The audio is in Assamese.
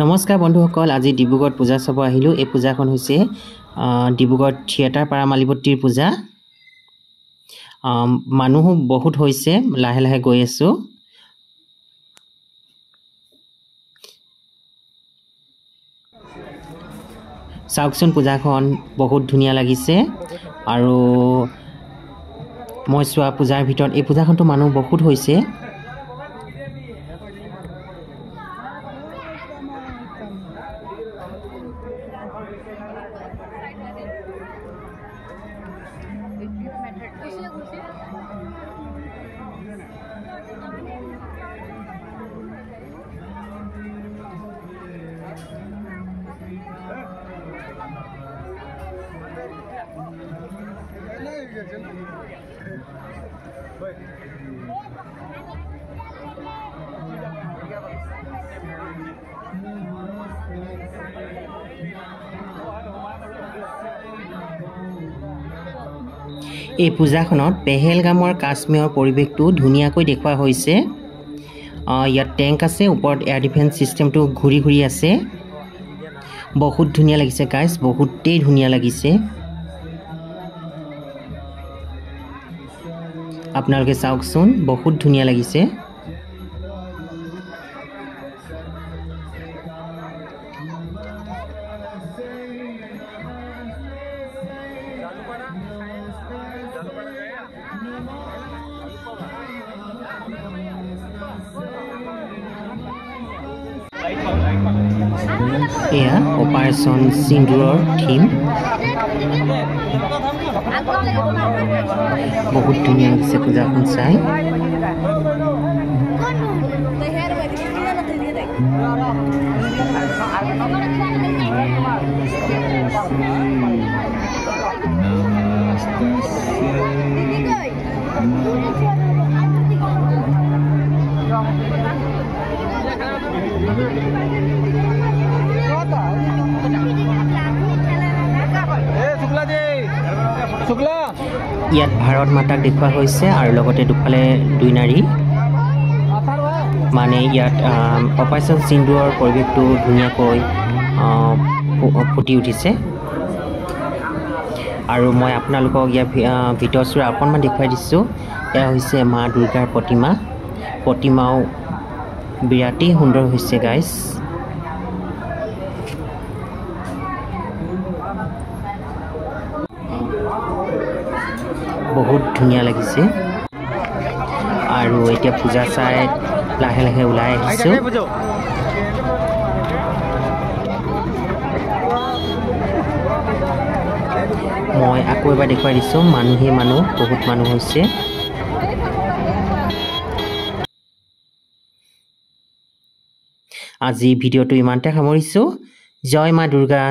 নমস্কাৰ বন্ধুসকল, আজি ডিব্ৰুগড় পূজা চাব আহিলোঁ। এই পূজাখন হৈছে ডিব্ৰুগড় থিয়েটাৰ পাৰামালিপট্টিৰ পূজা। মানুহো বহুত হৈছে, লাহে লাহে গৈ আছোঁ। চাওকচোন, পূজাখন বহুত ধুনীয়া লাগিছে। আৰু মই চোৱা পূজাৰ ভিতৰত এই পূজাখনতো মানুহ বহুত হৈছে। এই পূজাখনত পেহেলগামৰ কাশ্মীৰৰ পৰিৱেশটো ধুনীয়াকৈ দেখুওৱা হৈছে। ইয়াত টেংক আছে, ওপৰত এয়াৰ ডিফেন্স চিষ্টেমটো ঘূৰি ঘূৰি আছে। বহুত ধুনীয়া লাগিছে গাইজ, বহুতেই ধুনীয়া লাগিছে। আপোনালোকে চাওকচোন, বহুত ধুনীয়া লাগিছে। এয়া অপাৰেশ্যন সিন্দুৰৰ থিম। বহুত ধুনীয়া লাগিছে পূজাখন চাই। ইয়াত ভাৰত মাতাক দেখুওৱা হৈছে আৰু লগতে দুফালে দুই নাৰী। মানে ইয়াত অপাৰেশ্যন সিন্দুৰৰ পৰিৱেশটো ধুনীয়াকৈ ফুটি উঠিছে। আৰু মই আপোনালোকক ইয়াৰ ভিতৰচোৰা অকণমান দেখুৱাই দিছোঁ। এয়া হৈছে মা দুৰ্গাৰ প্ৰতিমা। প্ৰতিমাও বিৰাটেই সুন্দৰ হৈছে গাইজ। বহুত ধুনীয়া লাগিছে। আৰু এতিয়া পূজা চাই লাহে লাহে ওলাই আহিছোঁ। মই আকৌ এবাৰ দেখুৱাই দিছোঁ, মানুহেই মানুহ, বহুত মানুহ হৈছে। আজি ভিডিঅ'টো ইমানতে সামৰিছোঁ। জয় মা দুৰ্গা।